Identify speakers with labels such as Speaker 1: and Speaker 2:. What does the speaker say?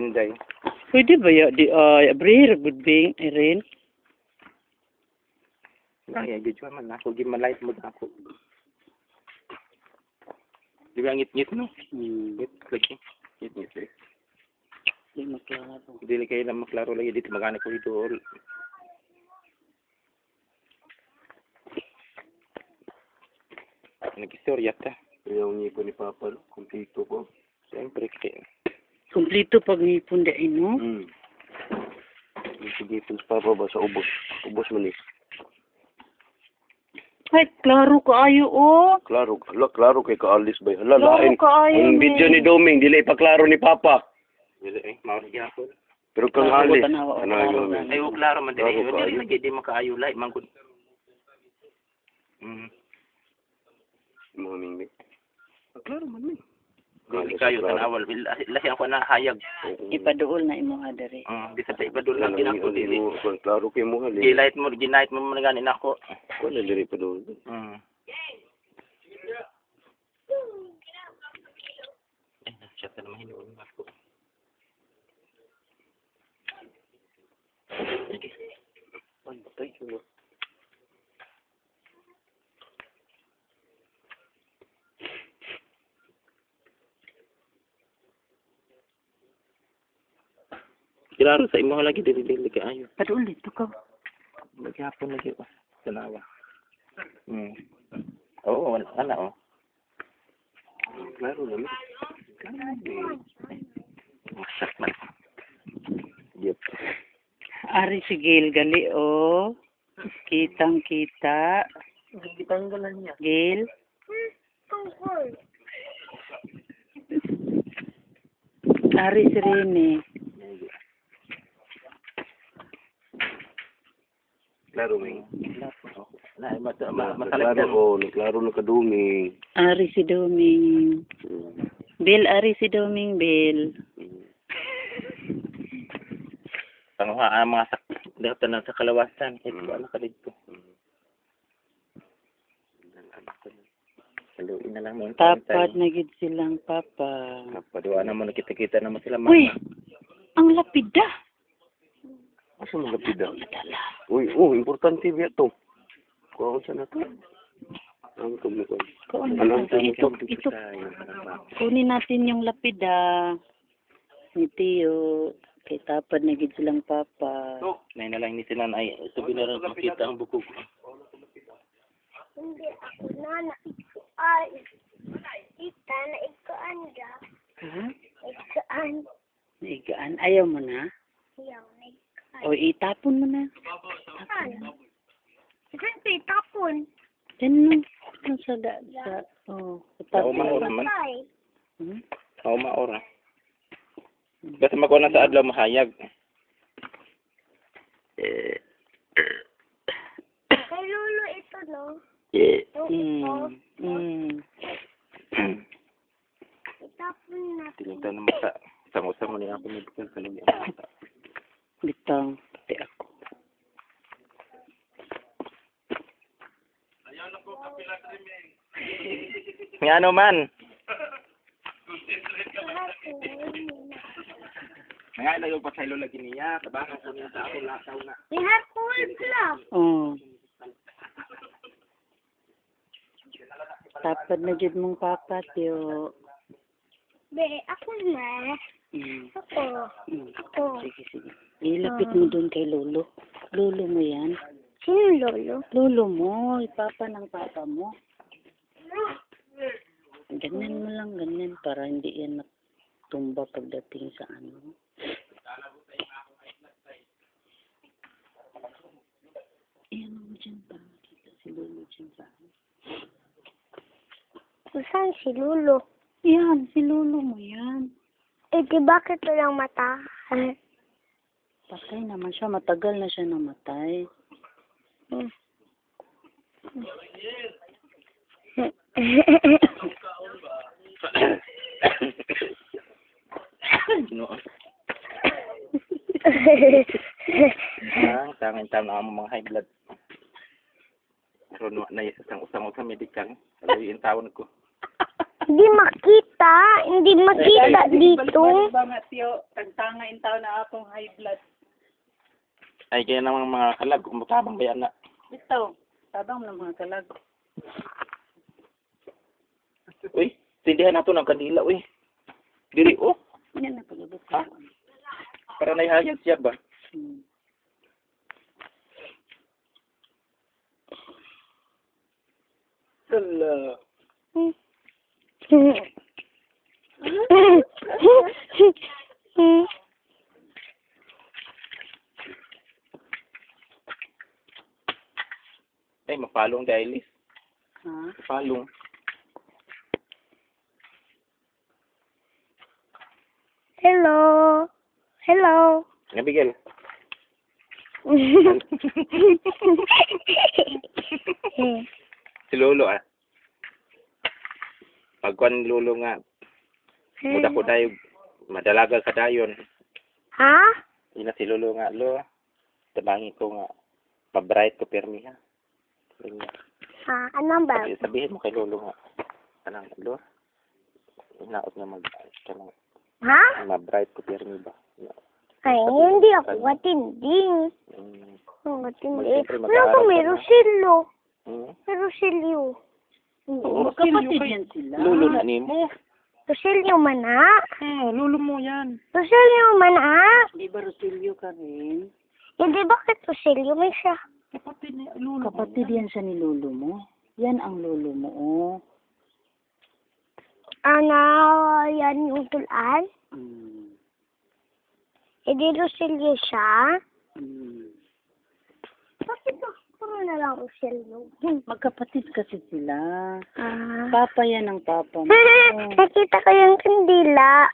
Speaker 1: Inday.
Speaker 2: Pwede ba ya di abrir good being Irene?
Speaker 1: Ay, video man ako. Gimalight mo ako. Di ba ngit-ngit, no? Ngit, lagi. Ngit-ngit, eh.
Speaker 2: Di maklaro.
Speaker 1: Hindi kayo na maklaro lagi dito. Magana ko dito. Nag-istorya ta. Yung ngipon ni Papa, kumpito ko. Siyempre, kaya.
Speaker 2: Kumpleto pag ngipon dahil, no?
Speaker 1: Sige, si Papa ba sa ubos? Ubos man eh.
Speaker 2: Ay, klaro kaayo, oh.
Speaker 1: Klaro kay kaalis ba? Hala,
Speaker 2: Klaro
Speaker 1: lain.
Speaker 2: kaayo,
Speaker 1: Ang video ni Doming, dili ipaklaro ni Papa. Dili eh, mawag ako. Pero kang alis. Ay, klaro man dili. Dili lagi di makaayo lay mangkod. Mga mingmi. Klaro man ni. Dili kayo tanawal, lahi ako na hayag.
Speaker 2: Ipaduol na imo adere.
Speaker 1: Di sa ipadul lang din ako dili. Klaro kay mo hali. Ginait mo man ganin ako. Wala diri padul. Chat naman hinuon ako. Pantay ko. Klaro sa imo lagi dili kaayo.
Speaker 2: Paduol dito ka.
Speaker 1: Maghapon lagi ko. Tanawa. Oo, wala oh. Klaro naman. Masak man. Yep.
Speaker 2: Ari si Gail gali, oh. Kitang kita.
Speaker 1: Gitanggalan niya.
Speaker 2: Gail. Ari si Rene.
Speaker 1: Klaro may. Masalag ko, klaro na kadumi.
Speaker 2: Ari si Doming. Bill, ari si Doming, Bill.
Speaker 1: Panguha ang mga dapat na sa kalawasan. Ito ano ka dito. Haluin na lang mo.
Speaker 2: Tapat na gid silang papa.
Speaker 1: Paduwa na mo nakita-kita naman sila mama.
Speaker 2: Uy! Ang lapida!
Speaker 1: Asa mo lapida? Uy, importante ba ito? Kuha ko siya na ito. Ang tumukon.
Speaker 2: Ito. Kunin natin yung lapida. Ni Tio. Kay tapad na gid silang papa.
Speaker 1: Nay na lang ni sila ay sabi na rin makita ang bukog.
Speaker 3: Hindi ako na ay kita na ikaan da.
Speaker 2: Ha?
Speaker 3: Ikaan.
Speaker 2: Naigaan. Ayaw mo na?
Speaker 3: Ayaw na ikaan.
Speaker 2: O itapon mo na.
Speaker 3: Ano? Saan itapon?
Speaker 2: Yan sa itapon.
Speaker 1: Maura man.
Speaker 2: Hmm?
Speaker 1: Maura. Basta makuha na sa adlaw mahayag.
Speaker 3: Kay Lolo ito, no? Itapon natin.
Speaker 1: Tinita na mata. Sang-usang mo niya ako nabigyan sa lumi ang mata.
Speaker 2: Bitang, pati ako.
Speaker 1: Nga ano man? Nga ilayo pa sa ilo lagi niya. Tabangan ko niya sa ako lakaw na.
Speaker 3: Ihapon sila.
Speaker 2: Tapad na jud mong papa, Tio.
Speaker 3: Be, ako na. Ako. Ako.
Speaker 2: Sige. Ilapit mo dun kay Lolo. Lolo mo yan.
Speaker 3: Sino Lolo?
Speaker 2: Lolo mo, papa ng papa mo. Ganyan mo lang, ganyan, para hindi yan matumba pagdating sa ano. Ayan mo dyan pa, makita si Lolo dyan pa.
Speaker 3: Saan si Lolo?
Speaker 2: Yan, si Lolo mo yan.
Speaker 3: Eh, di bakit walang mata?
Speaker 2: Patay naman siya, matagal na siya namatay.
Speaker 1: Tangin-tangin na mga high blood. Pero na isang usang-usang medical. Sabihin tawon ko.
Speaker 3: Hindi makita. Hindi makita dito.
Speaker 2: Ba nga tiyo, tagtanga in tao na akong high blood.
Speaker 1: Ay, kaya namang mga kalag, kumutabang bayan na.
Speaker 2: Ito, tabang ng mga kalag.
Speaker 1: Uy, tindihan nato ng kandila, uy. Dili, oh.
Speaker 2: Yan na palabot.
Speaker 1: Ha? Para naihayag siya ba? Hala. Ay, mapalong dahil is.
Speaker 2: Ha?
Speaker 1: Mapalong.
Speaker 3: Hello. Hello.
Speaker 1: Nabigel. Si Lolo, ah. Pagkuhan ni Lolo nga, muda ko tayo, madalaga ka dayon.
Speaker 3: Ha?
Speaker 1: Ina si Lolo nga, lo. Tabangi ko nga, pabright ko permi, ha.
Speaker 3: Ha? Anong ba?
Speaker 1: Sabihin mo kay Lolo nga, anang, lo, inaot nga kanang,
Speaker 3: Ha?
Speaker 1: ma-bright ko permi ba?
Speaker 3: Ay, hindi ako matinding.
Speaker 1: Mm.
Speaker 3: Matindi.
Speaker 1: Siyempre,
Speaker 3: Wala ko
Speaker 1: mag-aaral
Speaker 3: may
Speaker 1: ka na.
Speaker 3: Rosilio.
Speaker 1: Hmm?
Speaker 3: May Rosilio.
Speaker 2: Oo, kapatid yan sila.
Speaker 1: Lolo na ni mo.
Speaker 3: Rosilio man na.
Speaker 1: Lolo mo yan.
Speaker 3: Rosilio man na.
Speaker 2: Di ba Rosilio ka rin?
Speaker 3: Hindi bakit Rosilio may siya?
Speaker 1: Kapatid ni Lolo.
Speaker 2: Kapatid yan siya ni lolo mo. Yan ang lolo mo, oh.
Speaker 3: Ano, yan yung tulan? Hindi Rosilio siya? Bakit ba? Puro na lang Rosilio.
Speaker 2: Magkapatid kasi sila.
Speaker 3: Ah.
Speaker 2: Papa yan ang papa mo.
Speaker 3: Nakita ko yung kandila.